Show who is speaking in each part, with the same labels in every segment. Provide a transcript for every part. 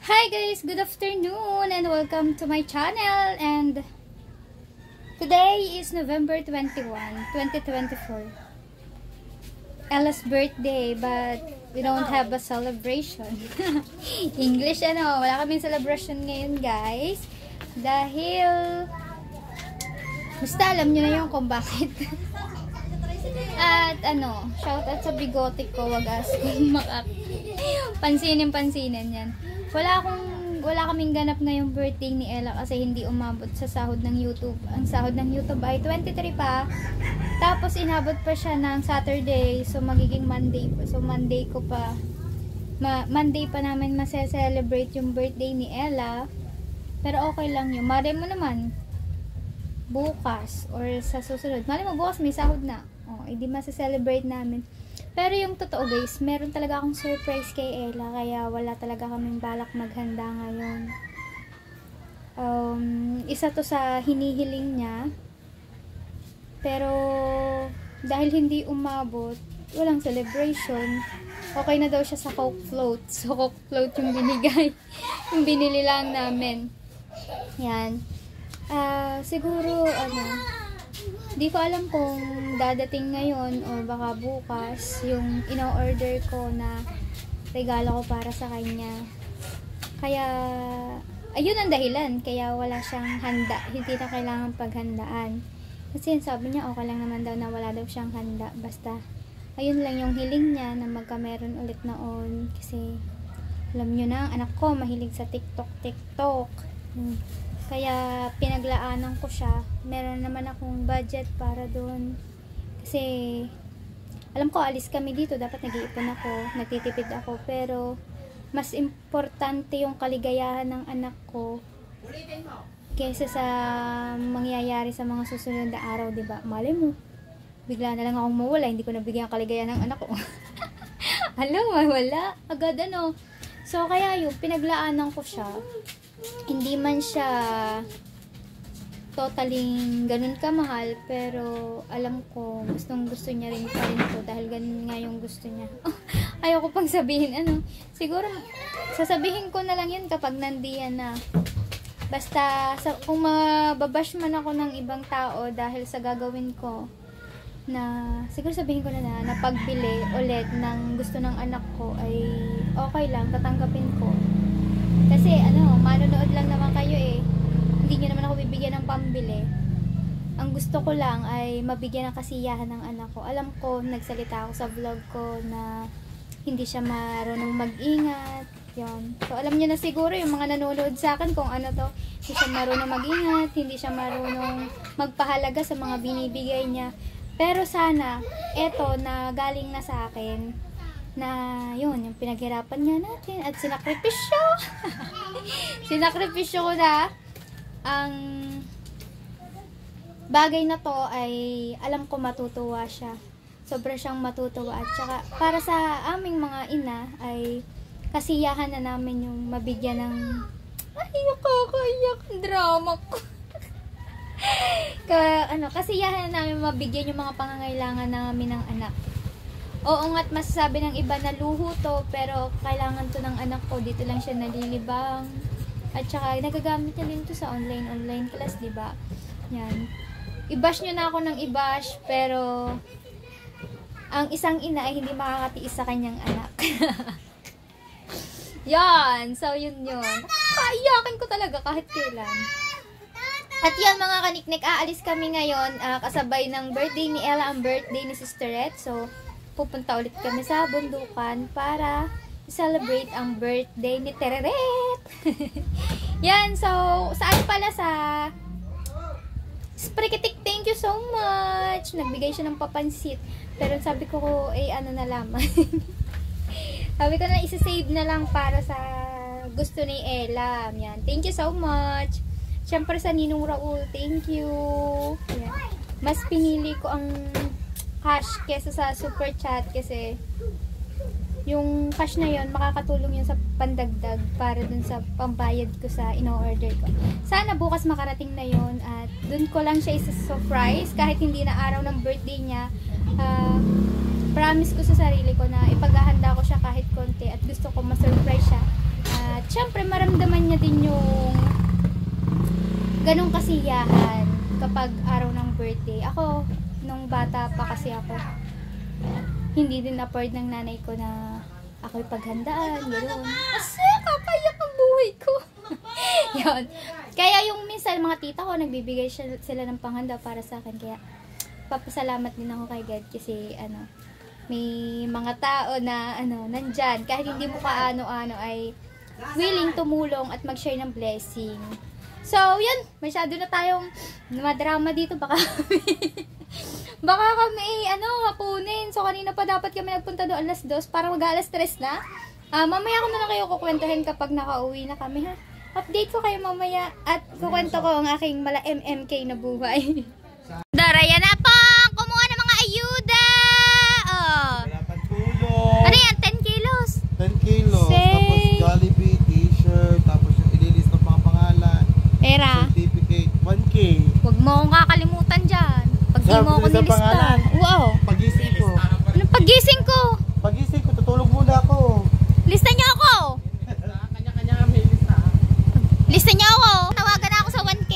Speaker 1: Hi guys, good afternoon and welcome to my channel. And today is November 21, 2024. Ella's birthday, but we don't have a celebration. English wala kaming celebration ngayon guys. Dahil basta alam nyo na yung kung bakit. At shout out sa bigote ko, wagas kung pansinin yan. Wala kaming ganap ngayong birthday ni Ella kasi hindi umabot sa sahod ng YouTube. Ang sahod ng YouTube ay 23 pa. Tapos inabot pa siya ng Saturday, so magiging Monday pa. So Monday pa namin mase-celebrate yung birthday ni Ella. Pero okay lang yun. Mare mo naman bukas or sa susunod. Mare mo bukas may sahod na. Hindi mase-celebrate namin. Pero yung totoo guys, meron talaga akong surprise kay Ella, kaya wala talaga kaming balak maghanda ngayon. Isa to sa hinihiling niya. Pero dahil hindi umabot, walang celebration. Okay na daw siya sa Coke Float. So Coke Float yung binigay. Yung binili lang namin. Yan. Siguro di ko alam kung dadating ngayon or baka bukas yung ino-order ko na regalo ko para sa kanya. Kaya ayun ang dahilan kaya wala siyang handa, hindi na kailangan paghandaan. Kasi sabi niya okay lang naman daw na wala daw siyang handa, basta ayun lang yung hiling niya na magkameron ulit noon. Kasi alam niyo na, ang anak ko mahilig sa TikTok. Kaya pinaglaanan ko siya. Meron naman akong budget para doon. Kasi alam ko alis kami dito, dapat nag-iipon ako, nagtitipid ako, pero mas importante yung kaligayahan ng anak ko kaysa sa mangyayari sa mga susunod na araw, 'di ba? Malay mo, bigla na lang akong mawala, hindi ko nabigyan ang kaligayahan ng anak ko. Alam mo, wala agad So kaya yung pinaglaanan ko siya. Hindi man siya totaling ganun kamahal, pero alam ko gustong gusto niya rin pa rin to dahil ganun nga yung gusto niya. Ayoko pang sabihin siguro sasabihin ko na lang yun kapag nandiyan na. Basta kung mababash man ako ng ibang tao dahil sa gagawin ko, na siguro sabihin ko na pagbili ulit ng gusto ng anak ko ay okay lang, tatanggapin ko. Kasi manonood lang naman kayo hindi nyo naman ako bibigyan ng pambili. Ang gusto ko lang ay mabigyan ng kasiyahan ng anak ko. Alam ko, nagsalita ako sa vlog ko na hindi siya marunong mag-ingat. Yun. So alam nyo na siguro yung mga nanonood sa akin kung hindi siya marunong mag-ingat, hindi siya marunong magpahalaga sa mga binibigay niya. Pero sana, eto na galing na sa akin, na yun, yung pinaghirapan nga natin at sinakripisyo. Sinakripisyo ko na ang bagay na to ay alam ko matutuwa siya. Sobra siyang matutuwa. At saka para sa aming mga ina ay kasiyahan na namin yung mabigyan ng nakakaiyak drama ko. Kasiyahan na namin mabigyan yung mga pangangailangan namin ng anak. Oo nga't masasabi ng iba na luho to, pero kailangan to ng anak ko, dito lang siya nalilibang. At saka nagagamit niya din to sa online class, diba? Yan. I-bash nyo na ako ng i-bash, pero ang isang ina ay hindi makakatiis sa kanyang anak. Yan. So yun. Kaiyakin ko talaga kahit kailan. At yan mga kaniknik, aalis kami ngayon kasabay ng birthday ni Ella, ang birthday ni Sister Red. So pupunta ulit kami sa bundukan para celebrate ang birthday ni Tereret. Yan, so saan pala sa Sprikitik, thank you so much. Nagbigay siya ng papansit. Pero sabi ko na lamang. Sabi ko na isa-save na lang para sa gusto ni Ella. Yan, thank you so much. Siyempre sa Ninong Raul, thank you. Yan. Mas pinili ko ang cash kesa sa super chat kasi yung cash na yon makakatulong yun sa pandagdag para dun sa pambayad ko sa ino-order ko. Sana bukas makarating na yon at dun ko lang siya isa-surprise kahit hindi na araw ng birthday niya. Promise ko sa sarili ko na ipaghahanda ko siya kahit konti at gusto ko ma-surprise siya. At syempre maramdaman niya din yung ganong kasiyahan kapag araw ng birthday. Ako, nung bata pa kasi ako, hindi din afford ng nanay ko na ako'y paghandaan, gano'n. Kasi kakayak ang buhay ko. Yun. Kaya yung minsan mga tita ko, nagbibigay sila ng panghanda para sa akin. Kaya papasalamat din ako kay God kasi may mga tao na nandyan. Kahit hindi mo kaano-ano ay willing tumulong at mag-share ng blessing. So, yun. Masyado na tayong madrama dito. Baka kami, hapunin. So, kanina pa dapat kami nagpunta doon alas 2 para mag-alas 3 na. Mamaya ko na lang kayo kukwentuhin kapag nakauwi na kami, ha? Update ko kayo mamaya at kukwento ko ang aking mala MMK na buhay. Daraya na po! Kumuha ng mga ayuda! Oh.
Speaker 2: Wala pang tulong.
Speaker 1: Ano yan? 10 kilos?
Speaker 2: 10 kilos.
Speaker 1: Say.
Speaker 2: Tapos Jollibee, t-shirt. Tapos yung ililis ng mga pangalan.
Speaker 1: Pera.
Speaker 2: Certificate, 1K.
Speaker 1: Huwag mo akong kakalimutan dyan. Pag di mo ako
Speaker 2: Sa
Speaker 1: nilista.
Speaker 2: pangalan.
Speaker 1: Wow.
Speaker 2: Pagising ko.
Speaker 1: Anong pagising ko?
Speaker 2: Pagising ko, tutulog muna ako.
Speaker 1: Lista niyo ako!
Speaker 2: Kanya-kanya may lista.
Speaker 1: Lista niyo ako! Tawagan ako sa 1K.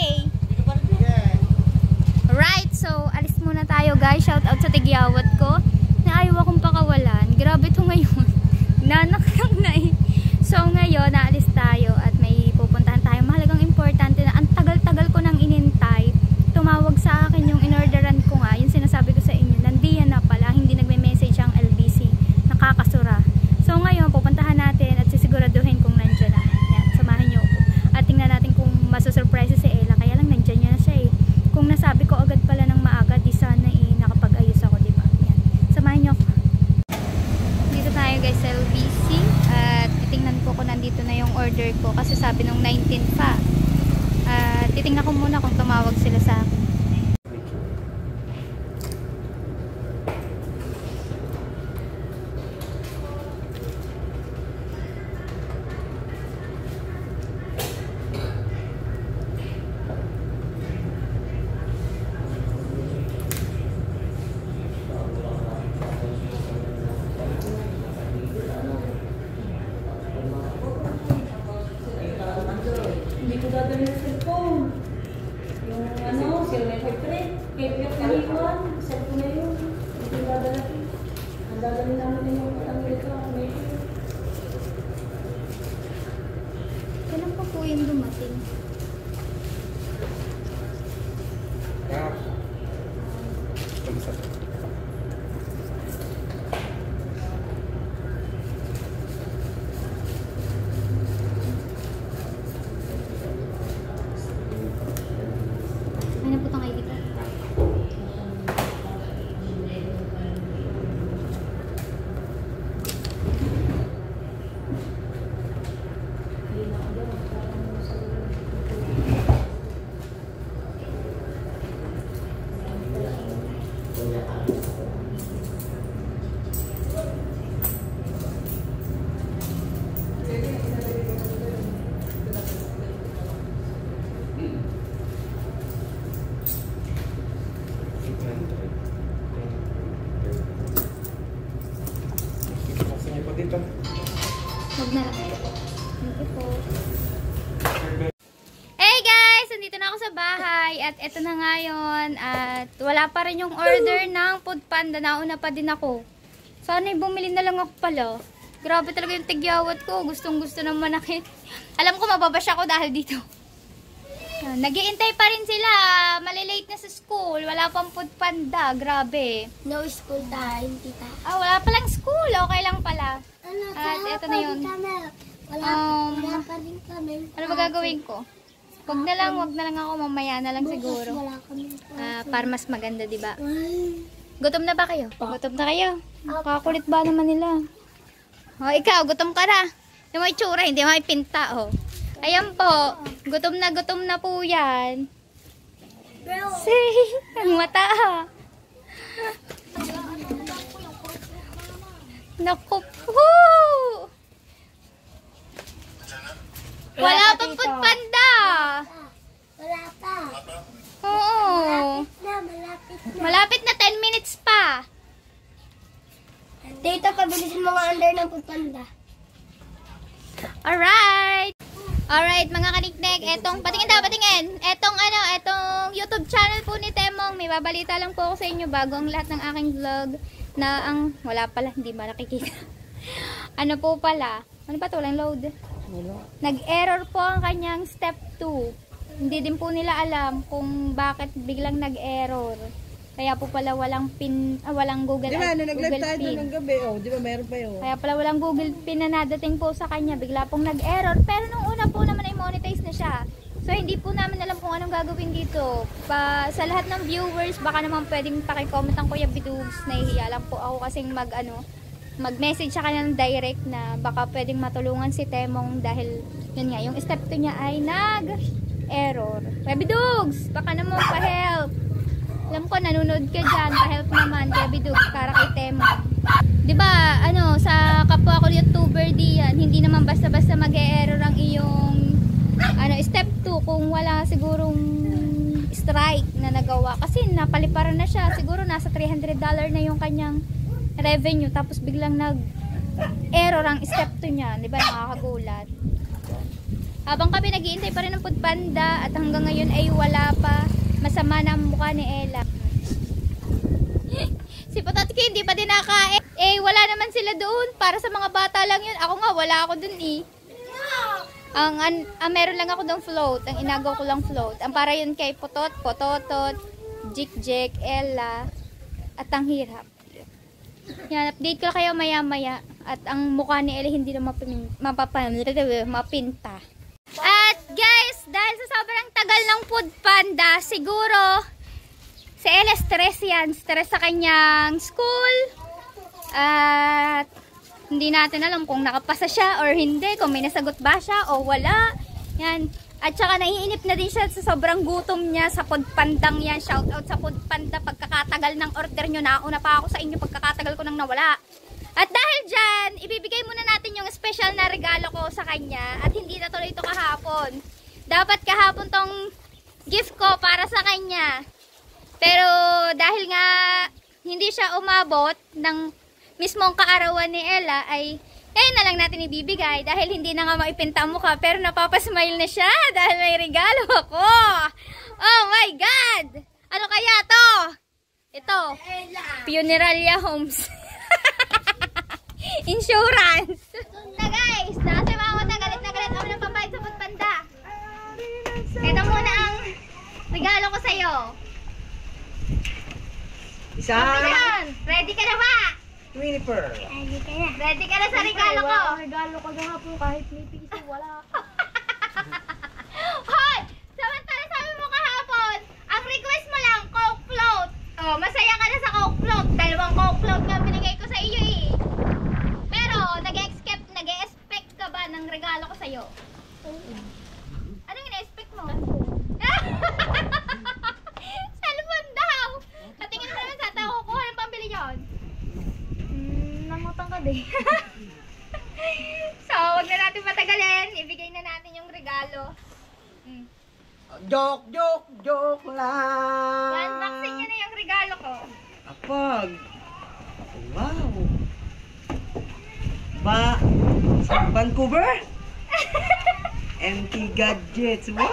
Speaker 1: Alright, so alis muna tayo guys. Shout out sa tigyawat ko. Naayaw akong pakawalan. Grabe to ngayon. Nanak lang na eh. So ngayon, naalis tayo at may pupuntahan tayo. Mahalagang importante na ang tagal-tagal ko nang inintay. Tumawag sa akin yung inorderan ko nga. Yung sinasabi ko sa inyo, nandiyan na pala. Hindi nagme-message ang LBC. Nakakasura. So ngayon, pupuntahan natin at sisiguraduhin kung nandiyan na. Yan, samahan niyo ako. At tingnan natin kung masusurprise si Ella. Kaya lang nandiyan niya na siya eh. Kung nasabi ko agad pala ng maaga, di sana nakapag-ayos ako, diba? Yan. Samahan niyo ako. Dito tayo guys sa LBC. At titingnan ko kung nandito na yung order ko. Kasi sabi nung 19 pa. Titingnan ko muna kung tumawag sila sa akin.
Speaker 3: Hindi ko dadalhin sa cellphone. Yung Kaya pinikuan, cellphone na yun. Hindi ko dadalhin. Ang dadalhin namin yung ito.
Speaker 1: Kailan pa po yung dumating? May naputang ID ko. Huwag na lang. Thank you po. Hey guys! Nandito na ako sa bahay. At eto na ngayon. At wala pa rin yung order ng Food Panda. Nauna pa din ako. Sana'y bumili na lang ako pala. Grabe talaga yung tigyawat ko. Gustong gusto naman akin. Alam ko mababash ako dahil dito. Nag-iintay pa rin sila. Malilate na sa school. Wala pang Food Panda. Grabe.
Speaker 4: No school time, tita.
Speaker 1: Wala palang school. Okay lang pala. At eto na yun.
Speaker 4: Wala pa rin kami.
Speaker 1: Ano ba gagawin ko? Wag na lang ako. Mamaya na lang siguro.
Speaker 4: Wala kami.
Speaker 1: Para mas maganda, diba? Gutom na ba kayo? Gutom na kayo? Kakulit ba naman nila? Ikaw, gutom ka na. Hindi mo itsura, hindi mo ipinta, oh. Ayan po. Gutom na po yan. See? Ang mata, ha? Naku po! Wala pang Food Panda!
Speaker 4: Wala pa.
Speaker 1: Oo.
Speaker 4: Malapit na.
Speaker 1: Malapit na 10 minutes pa.
Speaker 4: Dito, pabilisin mga under ng Food Panda.
Speaker 1: Alright! Alright, mga kaniknek, patingin. Etong YouTube channel po ni Temong, may babalita lang po ako sa inyo bago ang lahat ng aking vlog na wala pala, hindi ba nakikita? Ano po pala? Ano ba ito? Walang load. Nag-error po ang kanyang step 2. Hindi din po nila alam kung bakit biglang nag-error. Kaya po pala walang Google
Speaker 5: Di ba, nag-live tayo
Speaker 1: Pin.
Speaker 5: doon ng gabi, di ba, meron pa yun.
Speaker 1: Kaya pala walang Google Pin na nadating po sa kanya. Bigla pong nag-error. Pero nung una po naman ay monetize na siya. So, hindi po namin alam kung anong gagawin dito. Sa lahat ng viewers, baka naman pwedeng pakicomment ang Kuya Bidugs. Nahihiya lang po ako kasing mag-message sa kanya ng direct na baka pwedeng matulungan si Temong dahil yun nga, yung step 2 niya ay nag-error. Kuya Bidugs, baka naman pa-help. Alam ko, nanonood ka dyan. Pa-help naman, Kuya Bidugs, para kay Temong. Diba, sa kapwa ko YouTuber diyan, hindi naman basta-basta mag-error ang iyong step 2 kung wala sigurong strike na nagawa. Kasi napaliparan na siya. Siguro nasa $300 na yung kanyang revenue. Tapos biglang nag-error ang step 2 niya. Diba, nakakagulat. Habang kami nag-iintay pa rin ng Foodpanda at hanggang ngayon ay wala pa. Masama na ang mukha ni Ella. Si Pototki hindi pa din nakain. Wala naman sila doon. Para sa mga bata lang yun. Ako nga, wala ako doon meron lang ako doon float. Ang inagaw ko lang float. Ang para yun kay Pototot, Jik, Ella, at ang hirap. Yan, update ko kayo maya-maya. At ang mukha ni Ella hindi na mapinta. At guys, dahil sa sobrang tagal ng Foodpanda, siguro si Ella stress yan. Stress sa kanyang school. At hindi natin alam kung nakapasa siya or hindi, kung may nasagot ba siya o wala. Yan. At saka naiinip na din siya sa sobrang gutom niya sa Foodpandang yan. Shout out sa Foodpanda, pagkakatagal ng order nyo. Nauna pa ako sa inyo pagkakatagal ko nang nawala. At dahil dyan, ibibigay muna natin yung special na regalo ko sa kanya. At hindi na tuloy ito kahapon. Dapat kahapon tong gift ko para sa kanya. Pero dahil nga hindi siya umabot ng mismong kaarawan ni Ella, ay ngayon na lang natin ibibigay dahil hindi na nga maipinta ang mukha. Pero napapasmile na siya dahil may regalo ako. Oh my God! Ano kaya to? Ito, Funeralia Homes. Insurance. Na guys, nasa mga galit na galit ako ng pambayad sa Foodpanda. Ito muna ang regalo ko sa'yo.
Speaker 5: Isa!
Speaker 1: Ready ka na ba?
Speaker 5: Winnifer!
Speaker 1: Ready ka na sa regalo ko?
Speaker 3: Regalo ko na po kahit may piso, wala.
Speaker 1: Hoy! Samantala sabi mo kahapon, ang request mo lang, Coke float. Oh, masaya ka na sa Coke float. 2 Coke float nga binigay ko sa iyo Pero, nag-expect ka ba ng regalo ko sa'yo? Anong ina-expect mo? Cellphone daw! Katingin mo naman sa tao, kukuha ng pambili yun.
Speaker 3: Nangutang ka din.
Speaker 1: So, huwag na natin patagalin. Ibigay na natin yung regalo.
Speaker 5: Joke lang!
Speaker 1: Unboxing nyo na yung regalo ko.
Speaker 5: Apag! Wow! Sa Vancouver? MT Gadgets! Wow!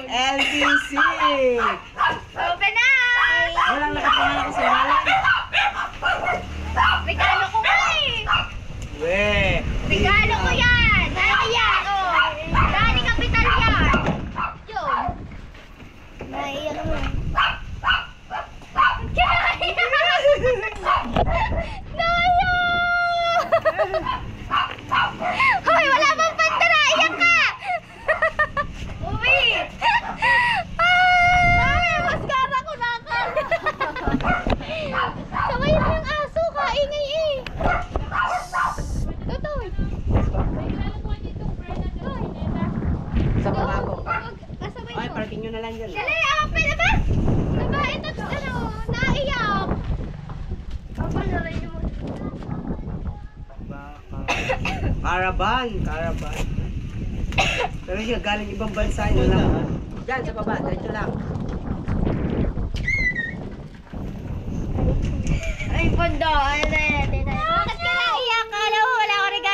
Speaker 5: LBC!
Speaker 1: Open na!
Speaker 5: Walang nakapangalan ko sa ngalan.
Speaker 1: Regalo ko ba Regalo ko yan! Ano yan? Oh, Dani Capital yan! Yun!
Speaker 4: Naiyak mo.
Speaker 1: Hoy, wala bang pandara? Iyak ka! Uwi! Ay, mascara ko na ka! Sabay mo yung aso, kaingay Totoy!
Speaker 5: Sa pangako.
Speaker 1: Kasabay
Speaker 5: Ay,
Speaker 1: mo.
Speaker 5: parating nyo na lang yun.
Speaker 1: Dali, open na ba? Diba, ito, naiyak.
Speaker 5: Caravan. Pero siya galing ibang bansa yun lang. Diyan sa baba, diretso lang.
Speaker 1: Ay, pondo. Bakit ka naiyak? Alam mo, wala akong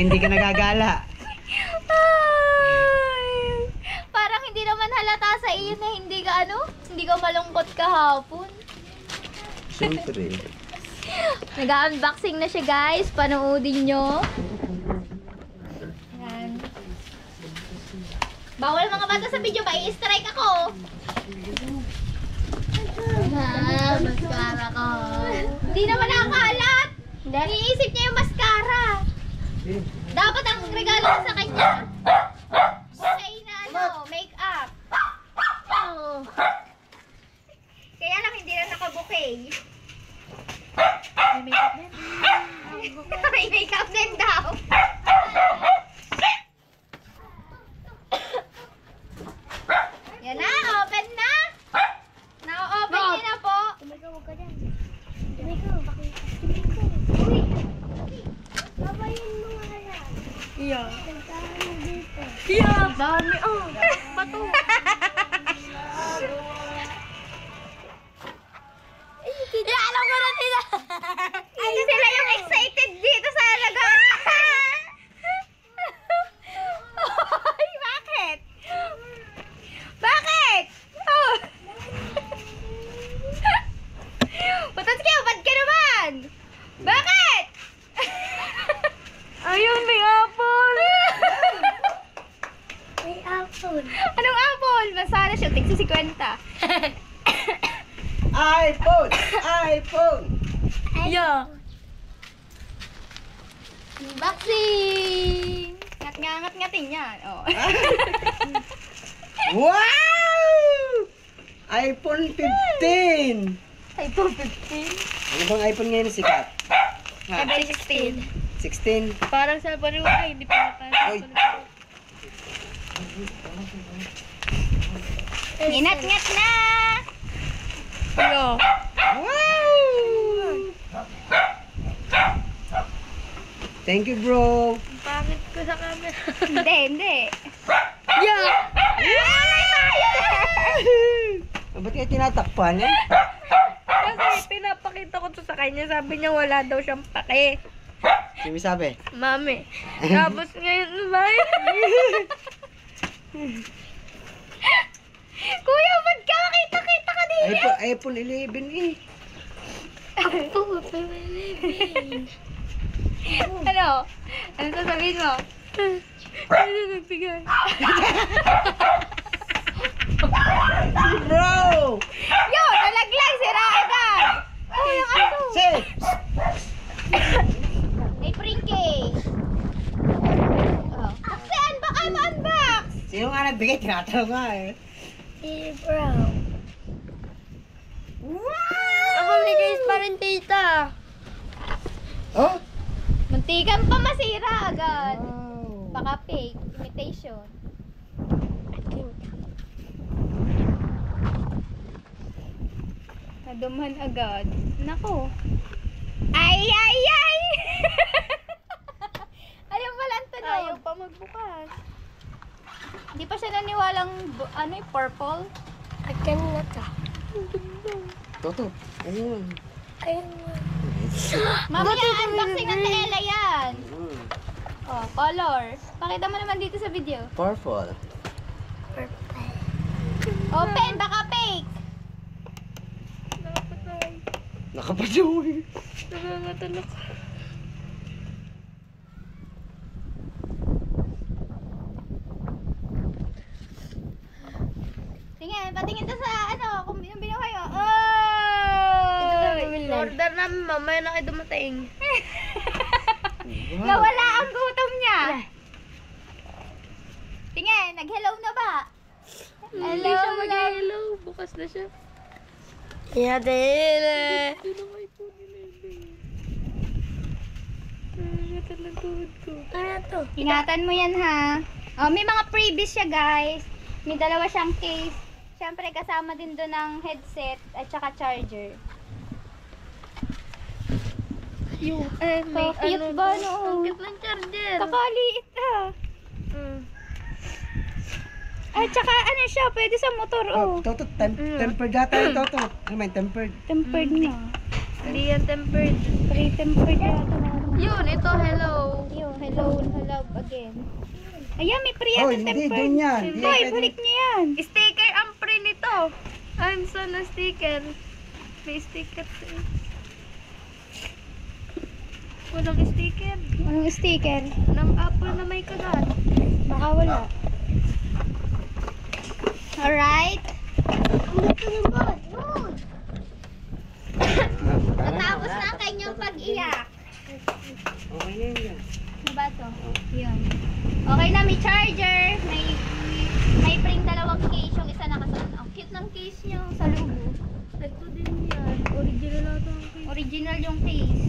Speaker 5: hindi ka nagagala.
Speaker 1: Ay, parang hindi naman halata sa iyo na hindi ka hindi ka malungkot kahapon.
Speaker 5: Siyempre.
Speaker 1: Nag-unboxing na siya guys, panoodin nyo. Yan. Bawal mga bata sa video, i-strike ako. Mascara ko. Hindi naman nakakalat. Iniisip niya yung mascara. Dapat ang regalo ko sa kanya ay na make-up. Oh. Kaya lang hindi na naka-bouquet. May make-up din. May make-up din daw. Yan na, open na. Na-open niya na po.
Speaker 4: Huwag ka dyan. Tumikaw, bakit? Uy! Babayin mo nga yan.
Speaker 3: Iya.
Speaker 4: Nagkaroon mo dito.
Speaker 3: Iya. Dami. Oh. Bato.
Speaker 1: Ya, alam ko na sila. Ay, sila yung excited dito sa lagaan. Ay, bakit? Bakit? Oh. Patatski, ba't ka naman? Bakit?
Speaker 3: Ayun, may apple.
Speaker 4: May apple.
Speaker 1: Anong apple? Masala siya, tigsi 50.
Speaker 5: iPhone! iPhone!
Speaker 3: Iya.
Speaker 1: Unboxing! Ngat-ngat-ngatin yan. Oh.
Speaker 5: Wow! iPhone 15!
Speaker 1: iPhone 15.
Speaker 5: Ano bang iPhone ngayon na sikat? Ha?
Speaker 1: 16.
Speaker 5: 16?
Speaker 3: Parang sa panuwa, hindi pa napasok.
Speaker 5: Oy!
Speaker 1: Nginat-ngat na!
Speaker 3: Iya.
Speaker 5: Wow! Thank you, bro.
Speaker 3: Pangit ko sa camera.
Speaker 1: Hindi, hindi.
Speaker 3: Yeah.
Speaker 5: Ba't kayo tinatakpan yan?
Speaker 3: Kasi pinapakita ko to sa kanya, sabi niya wala daw siyang pake.
Speaker 5: Sino sabi?
Speaker 3: Mami. Tapos ngayon, bye.
Speaker 1: Kuya, ba't ka? Makita-kita ka din.
Speaker 5: iPhone 11 eh.
Speaker 1: Ano? Ano sasabihin mo?
Speaker 3: Ano nagbigay?
Speaker 5: Bro!
Speaker 1: Yo, nalaglag, sira agad. Oh, yung aso.
Speaker 5: Say!
Speaker 1: May pringke. Oh. Saan ba ka unbox?
Speaker 5: Sino nga nagbigay? Tinatanong nga eh.
Speaker 4: Si bro.
Speaker 3: Ako may case pa rin, tita.
Speaker 5: Oh?
Speaker 1: Muntikan pa masira agad.
Speaker 5: Wow.
Speaker 1: Baka fake, imitation. Nadumhan agad. Nako. Ay, ay, ay! Ayaw pala ang tunog.
Speaker 3: Ayaw pa magbukas.
Speaker 1: Hindi pa siya naniwalang, purple.
Speaker 4: Akin na ka.
Speaker 5: Toto. Ayun.
Speaker 4: Ayun na.
Speaker 1: Mamaya, unboxing ng Ella yan.
Speaker 5: Mm.
Speaker 1: Oh, color. Pakita mo naman dito sa video.
Speaker 5: Purple.
Speaker 4: Purple.
Speaker 1: Open, baka fake.
Speaker 3: Nakapatay.
Speaker 5: Nakapajoy.
Speaker 3: Nangangatalak.
Speaker 1: Tingin, patingin to sa kung yung binuhay mo. Oh!
Speaker 3: Order namin, mamaya na kayo dumating.
Speaker 1: Nawala ang gutom niya. Tingin, nag-hello na ba?
Speaker 3: Hindi siya mag-hello. Bukas na siya. Yeah, din.
Speaker 4: Ano to?
Speaker 1: Ingatan mo yan ha. Oh, may mga freebies siya guys. May dalawa siyang case. Siyempre kasama din doon ng headset at saka charger.
Speaker 3: Yung,
Speaker 1: Cute ba no?
Speaker 3: Ang cute ng charger.
Speaker 1: Kakaliit ah. At saka siya, pwede sa motor oh.
Speaker 5: Toto, tempered yata yung Toto. Ano may tempered?
Speaker 1: Tempered na.
Speaker 3: Hindi yan tempered.
Speaker 1: Pre-tempered yata. Yun, ito, hello. Yun, hello again. Ayan, may Priya
Speaker 5: Hoy,
Speaker 1: na
Speaker 5: hindi,
Speaker 1: tempered.
Speaker 5: dun yan. Hindi
Speaker 1: Hoy,
Speaker 5: pwede.
Speaker 1: balik niya yan. Sticker ang pre nito. I'm so na sticker. May sticker. Walang sticker. Walang sticker. Ng apple na may kagat. Baka wala. Alright. Natapos na ang kanyang pag-iyak.
Speaker 5: Okay na yun.
Speaker 1: Ano ba to? Yun. Okay na, may charger. May pring dalawang case. Yung isa nakasuot. Ang cute ng case niya sa loob. Ito din yan. Original ata ang case. Original yung case.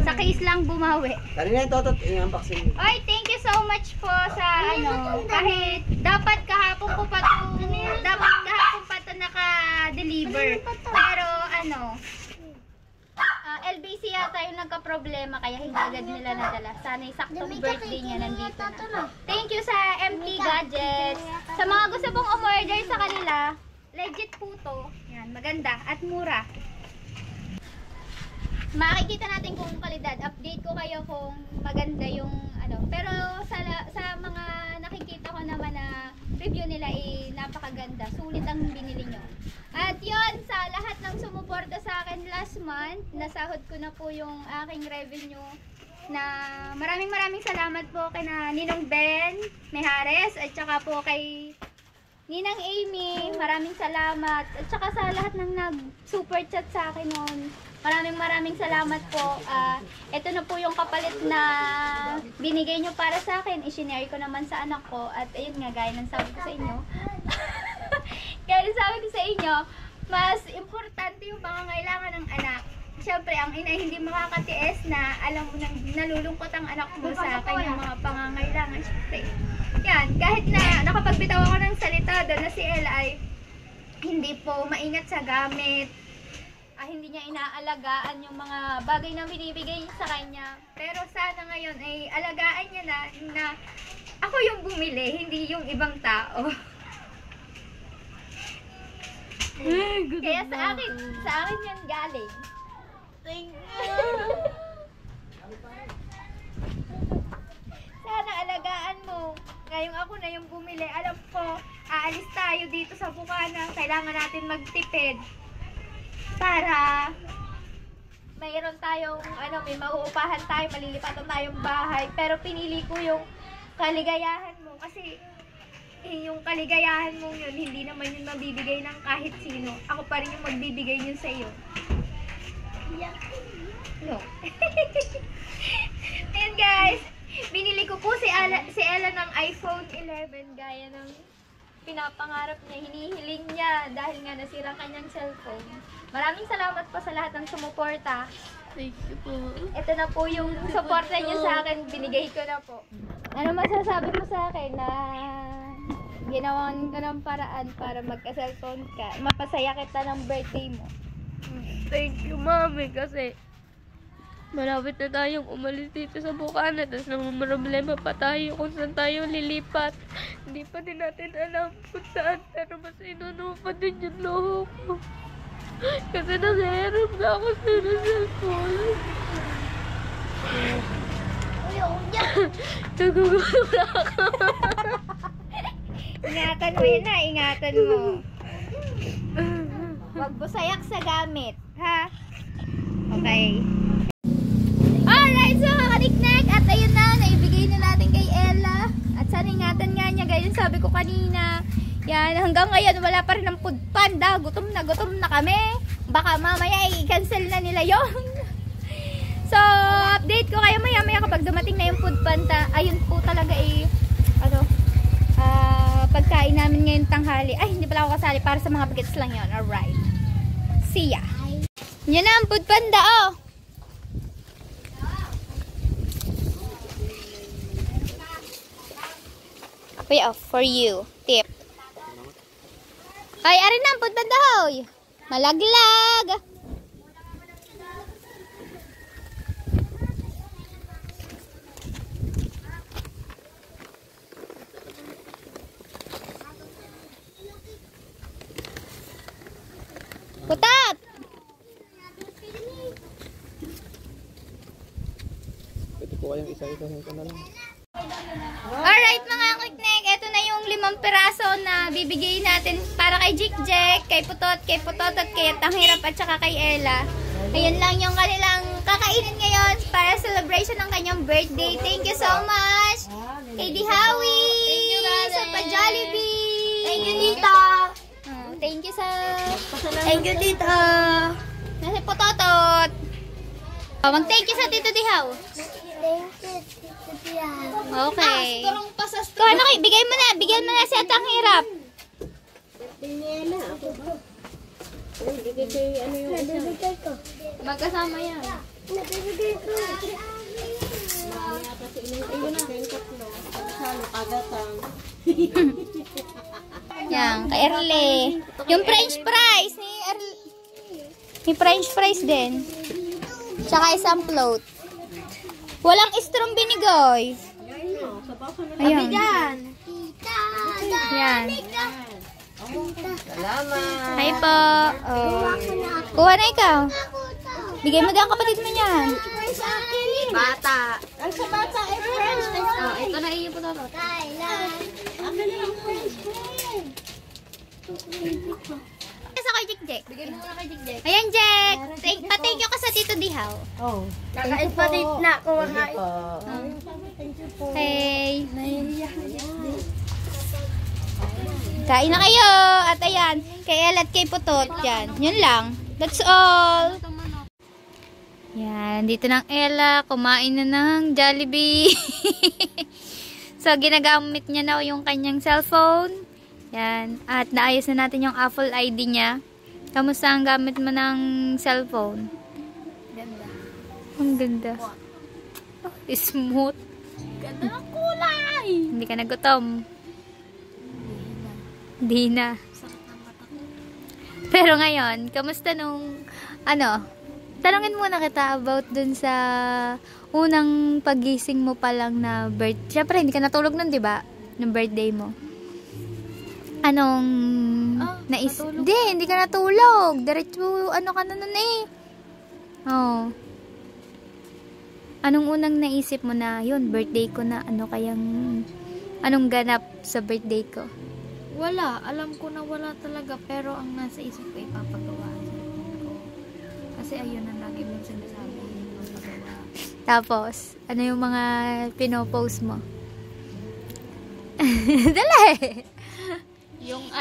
Speaker 1: Sa case lang bumawi.
Speaker 5: Tari na yung totot, i-unboxing mo.
Speaker 1: Oy, thank you so much po sa kahit dapat kahapon pa to naka-deliver. Pero LBC yata yung nagka-problema kaya hindi agad nila nadala. Sana saktong birthday niya nandito na. Thank you sa MT Gadgets. Sa mga gusto pong umorder sa kanila, legit po to. Yan, maganda at mura. Makikita natin kung kalidad. Update ko kayo kung maganda yung Pero sa mga nakikita ko naman na review nila napakaganda. Sulit ang binili nyo. At yon sa lahat ng sumuporta sa akin last month, nasahod ko na po yung aking revenue na maraming salamat po kay Ninong Ben Mejares at saka po kay Ninang Amy, maraming salamat. At saka sa lahat ng nag-super chat sa akin noon, maraming salamat po. Ito na po yung kapalit na binigay nyo para sa akin. I-share ko naman sa anak ko. At ayun nga, gaya ng sabi ko sa inyo. Kaya sabi ko sa inyo, mas importante yung pangangailangan ng anak. Siyempre, ang ina hindi makakatiis na alam mo nang nalulungkot ang anak mo sa kanyang mga pangangailangan. Siyempre, yan, kahit na nakapagbitaw ako ng salita doon na si Ella ay hindi po maingat sa gamit, hindi niya inaalagaan yung mga bagay na binibigay sa kanya. Pero sana ngayon ay alagaan niya na ako yung bumili, hindi yung ibang tao. Kaya sa akin yan galing. Thank you. Sana alagaan mo. Ngayong ako na yung bumili. Alam ko, aalis tayo dito sa Bukana. Kailangan natin magtipid. Para mayroon tayong, may mauupahan tayo, malilipatan tayong bahay. Pero pinili ko yung kaligayahan mo. Kasi, yung kaligayahan mo yun, hindi naman yun mabibigay ng kahit sino. Ako pa rin yung magbibigay yun sa iyo. No. Ayan guys, binili ko po si Ella ng iPhone 11 gaya ng pinapangarap niya, hinihiling niya dahil nga nasira kanyang cellphone. Maraming salamat po sa lahat ng sumuporta.
Speaker 4: Thank you po.
Speaker 1: Ito na po yung suporta niyo sa akin, binigay ko na po. Ano masasabi mo sa akin na ginawan ko ng paraan para magka-cellphone ka, mapasaya kita ng birthday mo?
Speaker 4: Thank you, Mami, kasi malapit na tayong umalis dito sa Bukana, tapos namumroblema pa tayo kung saan tayo lilipat. Hindi pa din natin alam kung saan, pero mas inuno pa din yung loho ko. Kasi nangyayaram na ako sa cellphone. Nagugulo na ako.
Speaker 1: Ingatan mo yun na, ingatan mo. Huwag busayak sa gamit, ha? Okay. Alright, so kakaniknek. At ayun na, naibigay na natin kay Ella. At sana ingatan nga niya, gaya sabi ko kanina. Yan, hanggang ngayon wala pa rin ng food panda. Gutom na kami. Baka mamaya i-cancel na nila yon. So, update ko kayo maya kapag dumating na yung food panda. Ayun po talaga pagkain namin ngayon tanghali. Ay, hindi pala ako kasali. Para sa mga bagets lang yon. Alright. See ya. Yan na ang food panda, oh. Wait, for you. Tip. Ay, arin na ang food panda, hoy. Malaglag. Putat!
Speaker 2: ko kayang isa-isahin ko na lang.
Speaker 1: Alright mga kiknek, ito na yung 5 piraso na bibigay natin para kay Jikjek, kay Putot, at kay Tanghirap at saka kay Ella. Ayan lang yung kanilang kakainin ngayon para celebration ng kanyang birthday. Thank you so much kay Dihawi. Thank you sa pa-Jollibee. Thank you Tita. Thank you sa... Thank you Tita. Nasi Putotot. Mag-thank you sa Tito Dihaw. Okay. Kung ano, bigyan mo na sa Tanghirap. Magkasama yan. Yan, kay Erle. Yung French fries ni Erle. May French fries din. Tsaka isang float. Walang strong binigoy. Ayan. Ayan.
Speaker 5: Salamat.
Speaker 1: Hi po. Oh. Kuha na ikaw. Bigay mo daw ang kapatid mo niyan.
Speaker 5: Bata.
Speaker 3: Ang sa bata ay French fries.
Speaker 1: Oh, ito na iyo po daw.
Speaker 3: Ang galing ang French fries.
Speaker 1: Sa kay Jik. Bigay mo na kay Jik. Ayan, Jek. Pa-thank you ka sa Tito Dihaw.
Speaker 5: Oh.
Speaker 3: Kakain pa din na ko.
Speaker 1: Hey. Kain na kayo. At ayan, kay Ella at kay Putot. Yan. Yun lang. That's all. Yan. Dito ng Ella. Kumain na ng Jollibee. So, ginagamit niya na yung kanyang cellphone. Yan. At naayos na natin yung Apple ID niya. Kamusta ang gamit mo ng cellphone?
Speaker 3: Ganda.
Speaker 1: Ang ganda. Oh, smooth.
Speaker 3: Ganda ng kulay.
Speaker 1: Hindi ka nagutom. Hindi na. Pero ngayon, kamusta nung, tanungin muna kita about dun sa unang pagising mo pa lang na birthday. Siyempre, hindi ka natulog nun, di ba? Nung birthday mo. Anong hindi ka natulog. Diretso, ka na nun eh. Oh. Anong unang naisip mo na, yun, birthday ko na, anong ganap sa birthday ko?
Speaker 4: Wala. Alam ko na wala talaga. Pero ang nasa isip ko, ipapagawa ko. Kasi ayun ang lagi mong sinasabi. Ipapagawa.
Speaker 1: Tapos, ano yung mga pinopost mo? Dali!
Speaker 4: Yung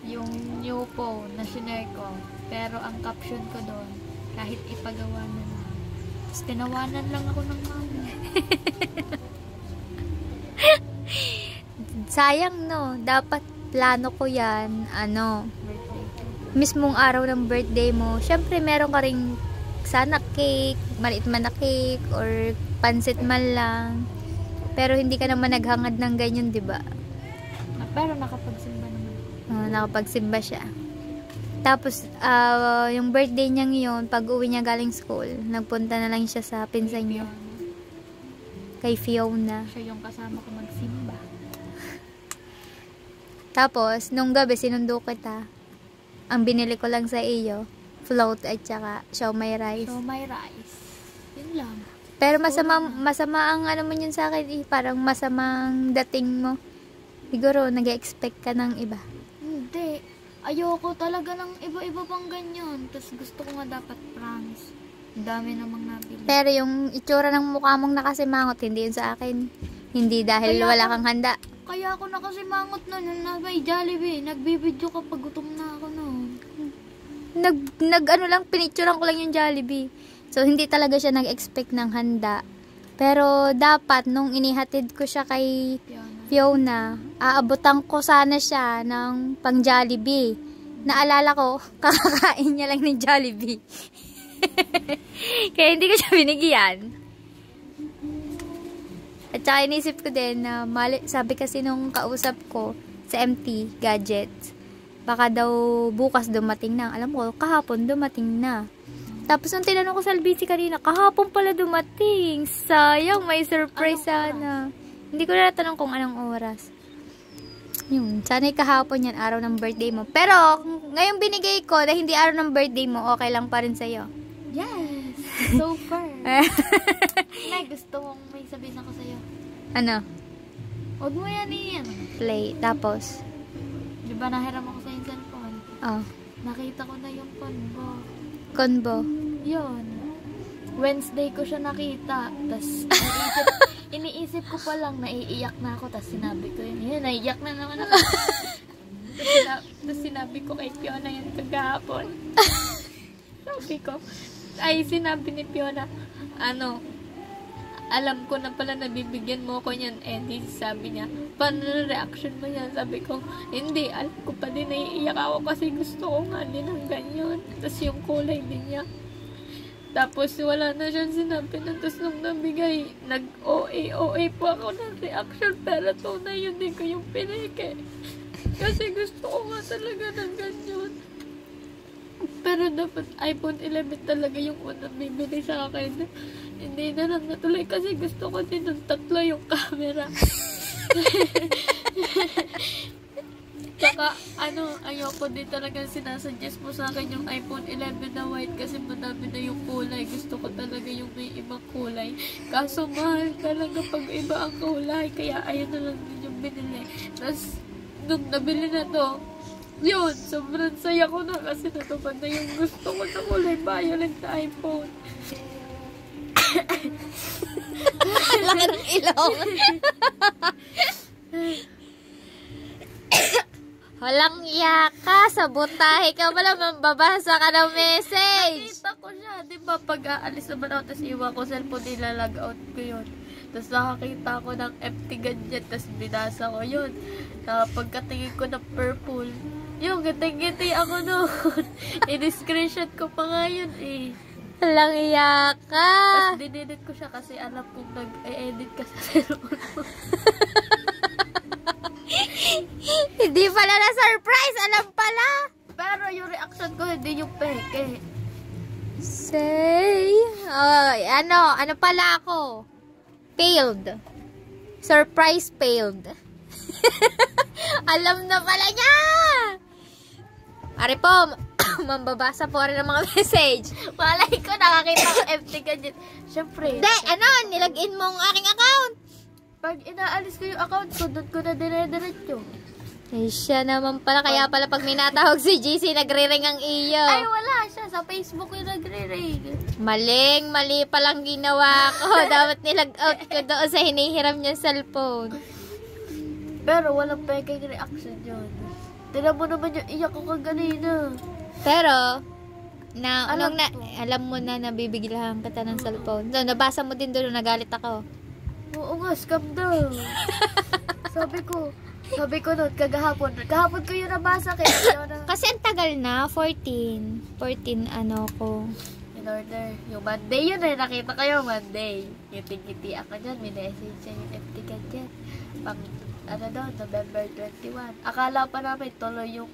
Speaker 4: yung new phone na sinare ko. Pero ang caption ko doon, kahit ipagawa na lang. Tapos tinawanan lang ako ng mami.
Speaker 1: Sayang no, dapat plano ko yan, mismong araw ng birthday mo, syempre meron ka ring sana cake, maliit man na cake, or pansit man lang, pero hindi ka naman naghangad ng ganyan, diba?
Speaker 4: Pero nakapagsimba naman.
Speaker 1: Nakapagsimba siya. Tapos, yung birthday niya ngayon, pag uwi niya galing school, nagpunta na lang siya sa pinsan niya. Kay Fiona.
Speaker 4: Siya yung kasama ko magsimba.
Speaker 1: Tapos, nung gabi, sinundo kita. Ang binili ko lang sa iyo, float at saka siomai rice.
Speaker 4: Siomai rice. Yun lang.
Speaker 1: Pero masama ang mo yun sa akin eh. Parang masamang dating mo. Siguro, nag-expect ka ng iba.
Speaker 4: Hindi. Ayoko talaga ng iba-iba pang ganyan. Tapos gusto ko nga dapat promise. Ang dami namang nabili.
Speaker 1: Pero yung itsura ng mukha mong nakasimangot, hindi yun sa akin. Hindi dahil wala kang handa.
Speaker 4: Kaya ako nakasimangot na nun na may Jollibee. Nagbibideo kapag gutom na ako nun.
Speaker 1: Pinicturean ko lang yung Jollibee. So, hindi talaga siya nag-expect ng handa. Pero, dapat, nung inihatid ko siya kay Fiona, aabutan ko sana siya ng pang Jollibee. Naalala ko, kakakain niya lang ng Jollibee. Kaya hindi ko siya binigyan. At saka inisip ko din na sabi kasi nung kausap ko sa MT Gadgets, baka daw bukas dumating na. Alam ko, kahapon dumating na. Tapos nung tinanong ko sa LBC kanina, kahapon pala dumating. Sayang, may surprise sana. Hindi ko na natanong kung anong oras. Yun, sana'y kahapon yan, araw ng birthday mo. Pero, ngayong binigay ko, na hindi araw ng birthday mo, okay lang pa rin sa'yo.
Speaker 4: Yes! So far. Nay, gusto mong may sabihin ako sa'yo.
Speaker 1: Ano?
Speaker 4: Huwag mo yan
Speaker 1: Play. Tapos?
Speaker 4: Di ba nahiram ako sa yung cellphone?
Speaker 1: Oh.
Speaker 4: Nakita ko na yung combo.
Speaker 1: Convo.
Speaker 4: Yun. Wednesday ko siya nakita. Tapos, iniisip ko pa lang, naiiyak na ako. Tapos sinabi ko yun, naiiyak na naman ako. Tapos sinabi ko kay Fiona yun kagahapon. Sinabi ni Fiona, alam ko na pala nabibigyan mo ko niyan. Di sabi niya, paano reaction mo yan? Sabi ko, hindi, alam ko pa din naiiyak ako kasi gusto ko nga din ng ganyan. Tapos yung kulay din niya. Tapos wala na siyang sinabi na. Tapos nung nabigay, nag-OA po ako ng reaction. Pero tunay yun din ko yung pinike. Kasi gusto ko nga talaga ng ganyan. Pero dapat iPhone 11 talaga yung unang bibili sa akin. Hindi na lang natuloy kasi gusto ko din ng 3 yung camera. Tsaka, ayoko din talaga sinasuggest mo sa akin yung iPhone 11 na white kasi madami na yung kulay. Gusto ko talaga yung may ibang kulay. Kaso mahal talaga pag iba ang kulay. Kaya ayun na lang din yung binili. Tapos, nung nabili na to, yun, sobrang saya ko na kasi natupad na yung gusto ko na kulay violet na iPhone.
Speaker 1: Laki ng ilong. Walang iya ka. Sabotahe ka pala. Mambabasa ka ng message.
Speaker 4: Nakita ko siya. Diba pag aalis naman ako, tapos iwan ko cellphone, nilalag out ko yun. Tapos nakakita ko ng empty gadget, tapos binasa ko yun. Pagkatingin ko ng purple, yung giting-giti ako noon. I-screenshot ko pa nga yun eh.
Speaker 1: Walang iya ka.
Speaker 4: Tapos dinedit ko siya kasi alam kong nag-e-edit ka sa cellphone mo.
Speaker 1: Hindi pala na surprise. Alam pala.
Speaker 4: Pero yung reaction ko, hindi yung peke.
Speaker 1: Say. Oy, ano pala ako? Failed. Surprise failed. Alam na pala niya. Ari po, mambabasa po rin ng mga message.
Speaker 4: Malay ko, nakakita ko empty gadget. Siyempre.
Speaker 1: Hindi, nilagin mo ang aking account.
Speaker 4: Pag inaalis ko yung account ko, doon ko na dire-diretso.
Speaker 1: Eh, siya naman pala. Kaya pala pag minatawag si GC, nagre-ring ang iyo.
Speaker 4: Ay, wala siya. Sa Facebook yung nagre-ring.
Speaker 1: Mali palang ginawa ko. Dapat nilag out ko doon sa hinihiram niyang cellphone.
Speaker 4: Pero walang peking reaction yun. Tignan mo naman yung iyak ko kaganina.
Speaker 1: Pero, alam mo na nabibiglahan kita ng cellphone. So, nabasa mo din doon, nagalit ako.
Speaker 4: Oo nga, scam daw. Sabi ko nun, kahapon ko yun nabasa kaya
Speaker 1: Kasi ang tagal na, 14 ko.
Speaker 4: in order. Yung Monday yun eh, nakita ko yung Monday. Yung tingiti ako dyan, minessage siya yung empty gadget. Pang, November 21. Akala pa namin, tuloy yung,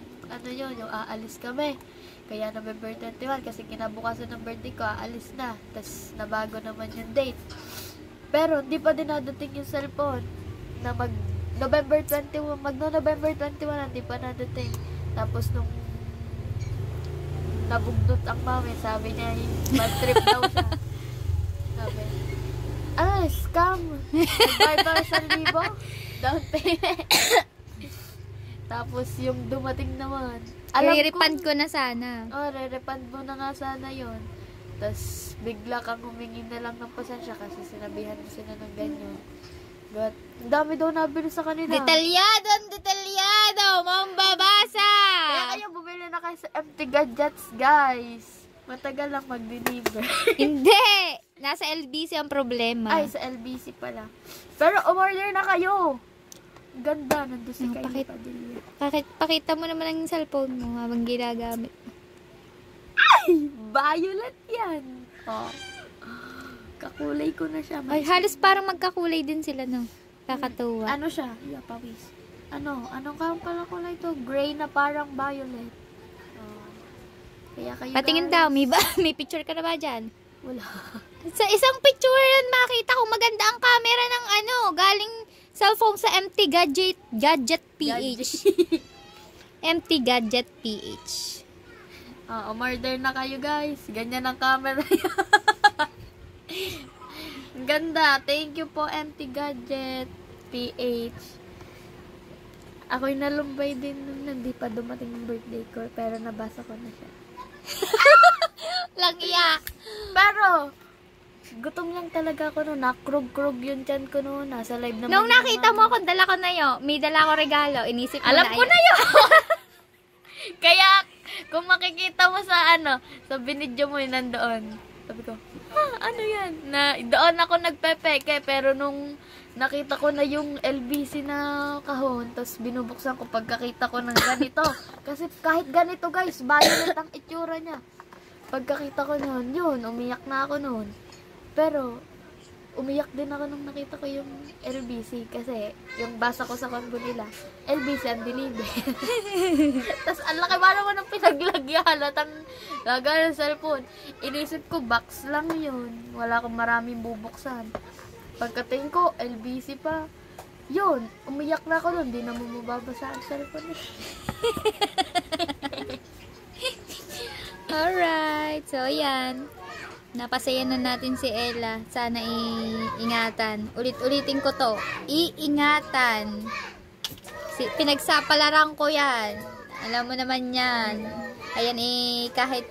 Speaker 4: yung aalis kami. Kaya November 21, kasi kinabukasan ng birthday ko, aalis na. Tapos, nabago naman yung date. Pero, hindi pa din nadating yung cellphone. Na November 21, November 21, hindi pa nadating. Tapos, nung nabugdot ang mami, sabi niya, bad trip daw siya. Sabi, scam. Nag-buy 1,000 down payment. Tapos, yung dumating naman.
Speaker 1: I-refund ko na sana.
Speaker 4: Re-refund mo na nga sana yun. Tapos, bigla kang humingi na lang ng pasensya kasi sinabihan mo sila ng ganyan. But, ang dami daw nabili sa kanila.
Speaker 1: Detalyado! Mambabasa!
Speaker 4: Kaya kayo bumili na kayo sa empty gadgets, guys. Matagal lang mag-deliver.
Speaker 1: Hindi! Nasa LBC ang problema.
Speaker 4: Ay, sa LBC pala. Pero, umorder na kayo. Ganda, nandun si Kylie Padilla.
Speaker 1: Pakita mo naman ang cellphone mo habang ginagamit.
Speaker 4: Ay! Violet yan. Oh. Kakulay ko na siya.
Speaker 1: Ay, halos parang magkakulay din sila, no? Kakatuwa.
Speaker 4: Ano siya? Yeah, pawis. Anong pala kulay to? Gray na parang violet. Oh. Kaya kayo
Speaker 1: Patingin daw, may picture ka na ba dyan?
Speaker 4: Wala.
Speaker 1: Sa isang picture yan, makita kung maganda ang camera ng galing cellphone sa MT Gadget PH. MT Gadget PH.
Speaker 4: Umorder na kayo guys. Ganyan ang camera yan. Ganda. Thank you po, MT Gadget PH. Ako'y nalumbay din nung hindi pa dumating yung birthday ko, pero nabasa ko na siya. Lang iyak. Pero, gutom lang talaga ako noon. Nakrog-krog yung tiyan ko noon. Nasa live naman.
Speaker 1: Nung nakita mo ako, dala ko na yun. May dala ko regalo. Inisip mo
Speaker 4: Alam
Speaker 1: na
Speaker 4: ko na yun. Kaya, kung makikita mo sa sa binidyo mo yun nandoon. Sabi ko, ano yan? Doon ako nagpepeke, pero nung nakita ko na yung LBC na kahon, tapos binubuksan ko pagkakita ko ng ganito. Kasi kahit ganito guys, violet ang itsura niya. Pagkakita ko noon, yun, umiyak na ako noon. Pero, umiyak din ako nung nakita ko yung LBC kasi yung basa ko sa combo nila, LBC Unbelievable. Tapos ang laki ba naman ng pinaglagyan halatang laga ng cellphone. Inisip ko box lang yun, wala akong maraming bubuksan. Pagkatingin ko LBC pa, yun, umiyak na ako nun, di na mo mababasa ang cellphone.
Speaker 1: Alright. So, yan. Napasaya na natin si Ella. Sana iingatan. Ulit-ulitin ko to. Iingatan. Pinagsapalaran ko yan. Alam mo naman yan. Ayan kahit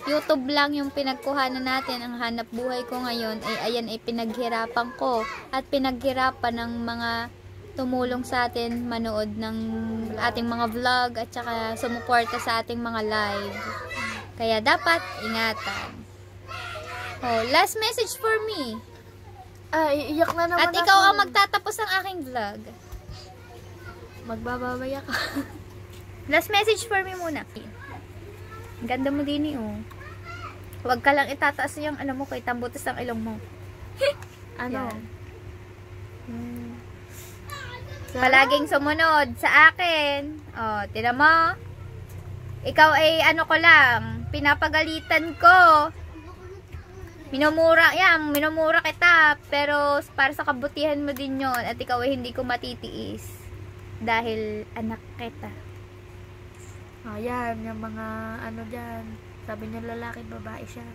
Speaker 1: YouTube lang yung pinagkuhanan natin. Ang hanap buhay ko ngayon ayan pinaghirapan ko. At pinaghirapan ng mga tumulong sa atin manood ng ating mga vlog at saka sumuporta sa ating mga live. Kaya dapat ingatan. Oh, last message for me.
Speaker 4: Ay, iyak na naman
Speaker 1: At ikaw ang magtatapos ng aking vlog.
Speaker 4: Magbababay ako.
Speaker 1: Last message for me muna. Ang ganda mo din oh. Huwag ka lang itataas yung mo kay tambutas ng ilong mo.
Speaker 4: Ano?
Speaker 1: Yan. Palaging sumunod sa akin. Oh, tinan mo. Ikaw ay ko lang. Pinapagalitan ko. Minumura kita, pero para sa kabutihan mo din yon at ikaw ay hindi ko matitiis dahil anak kita.
Speaker 4: Ayan, yung mga dyan. Sabi niya lalaki, babae siya.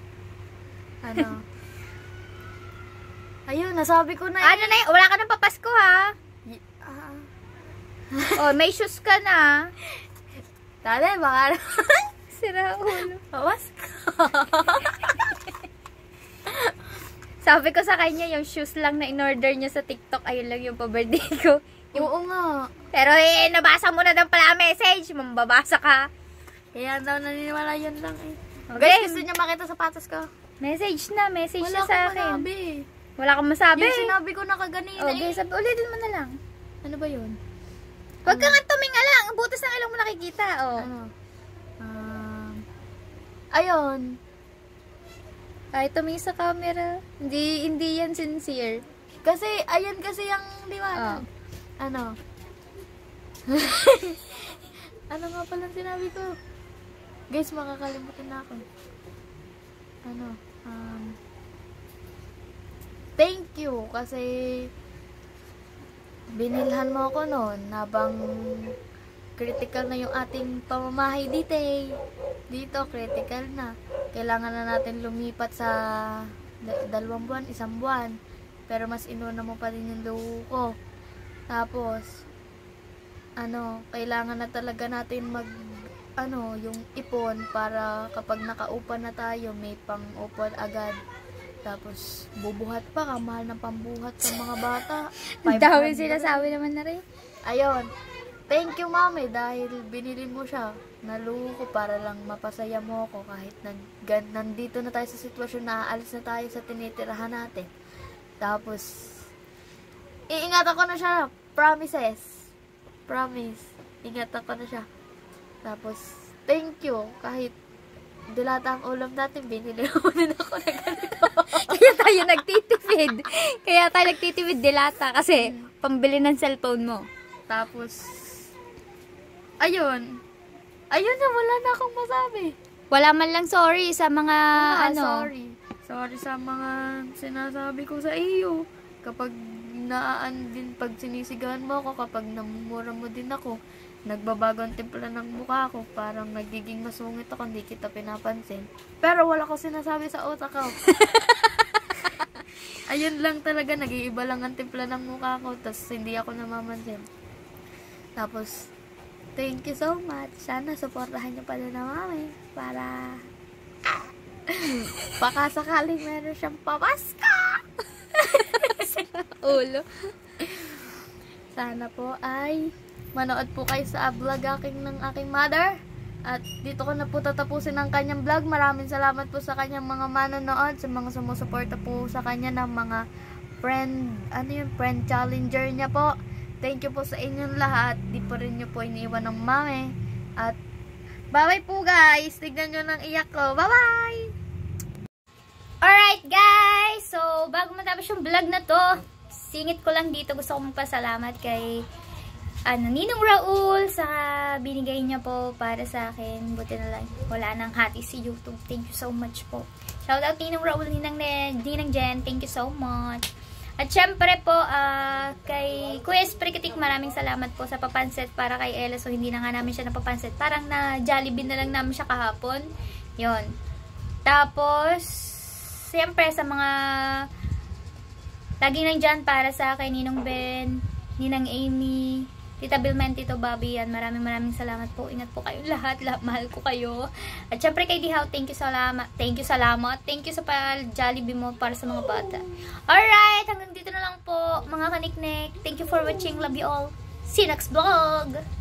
Speaker 4: Ayun, nasabi ko na
Speaker 1: Ano na yun? Wala ka nang papasko ha? Oh, may shoes ka na.
Speaker 4: Tade, baka
Speaker 1: Sira ulo.
Speaker 4: bawas ka.
Speaker 1: Sabi ko sa kanya, yung shoes lang na in-order niya sa TikTok, ayun lang yung pa-birthday ko.
Speaker 4: Oo nga.
Speaker 1: Pero nabasa mo na daw pala ang message. Mambabasa ka.
Speaker 4: Kaya daw naniniwala yun lang eh.
Speaker 1: Okay.
Speaker 4: Guys, gusto niya makita sapatos ko.
Speaker 1: Message na
Speaker 4: Wala
Speaker 1: sa
Speaker 4: akong
Speaker 1: akin.
Speaker 4: manabi.
Speaker 1: Wala kang masabi.
Speaker 4: Yung sinabi ko na kaganina
Speaker 1: Okay, ulitin mo na lang.
Speaker 4: Ano ba yun?
Speaker 1: Huwag ka nga tuminga lang. Ang butas ng ilong mo nakikita. Oh.
Speaker 4: Ayun.
Speaker 1: Ay, tumingin sa camera. Hindi yan sincere.
Speaker 4: Kasi, ayan kasi yung liwanag. Ano? Ano nga pala sinabi ko? Guys, makakalimutan na ako. Thank you kasi binilhan mo ako noon habang critical na yung ating pamamahay dito critical na. Kailangan na natin lumipat sa 2 buwan, 1 buwan. Pero mas inuna mo pa rin yung luho ko. Tapos, kailangan na talaga natin yung ipon para kapag nakaupa na tayo, may pang-upon agad. Tapos, bubuhat pa, kamahal ng pambuhat sa mga bata.
Speaker 1: Ang dami sinasabi naman na rin.
Speaker 4: Ayun. Thank you, mami, dahil binili mo siya. Naluho ko para lang mapasaya mo ako kahit nandito na tayo sa sitwasyon na aalis na tayo sa tinitirahan natin. Tapos, iingatan ko na siya. Promises. Promise. Ingatan ko na siya. Tapos, thank you. Kahit dilata ang ulam natin, binili mo din ako na ganito.
Speaker 1: Kaya tayo nagtitipid dilata kasi pambili ng cellphone mo.
Speaker 4: Tapos, ayun. Ayun na, wala na akong masabi.
Speaker 1: Wala man lang sorry sa mga
Speaker 4: Sorry. Sorry sa mga sinasabi ko sa iyo. Kapag pag sinisigahan mo ako, kapag namumura mo din ako, nagbabago ang timpla ng mukha ko, parang nagiging masungit ako, hindi kita pinapansin. Pero wala ko sinasabi sa utak ko. ayun lang talaga, nag-iiba lang ang timpla ng mukha ko, tapos hindi ako namamansin. Tapos, thank you so much. Sana supportahan niyo pala na mami para baka sakaling meron siyang pamaska. Sa ulo. Sana po ay manood po kayo sa vlog ng aking mother. At dito ko na po tatapusin ang kanyang vlog. Maraming salamat po sa kanyang mga manonood, sa mga sumusuporta po sa kanya ng mga friend challenger niya po. Thank you po sa inyong lahat. Di po rin niyo po iniwan ng mami. At bye-bye po guys. Tignan nyo ng iyak ko. Bye-bye!
Speaker 1: Alright guys, so bago matapos yung vlog na to, singit ko lang dito, gusto kong magpasalamat kay Ninong Raul sa binigay niya po para sa akin. Buti na lang wala nang hati si YouTube. Thank you so much po. Shout out Ninong Raul, Ninang Jen, thank you so much. At syempre po kay Kuya Sprikatik, maraming salamat po sa papansit para kay Ella. So hindi na nga namin siya napapansit, parang na Jollibee na lang namin siya kahapon. Yon. Tapos siyempre sa mga laging nandyan para sa akin, Ninong Ben, Ninang Amy, Tita Bilman, Tito Bobby, yan. Maraming salamat po. Ingat po kayo lahat. Mahal ko kayo. At syempre kay Dihaw, thank you salamat. Thank you sa Jollibee mo para sa mga bata. Alright, hanggang dito na lang po mga kaniknik. Thank you for watching. Love you all. See you next vlog.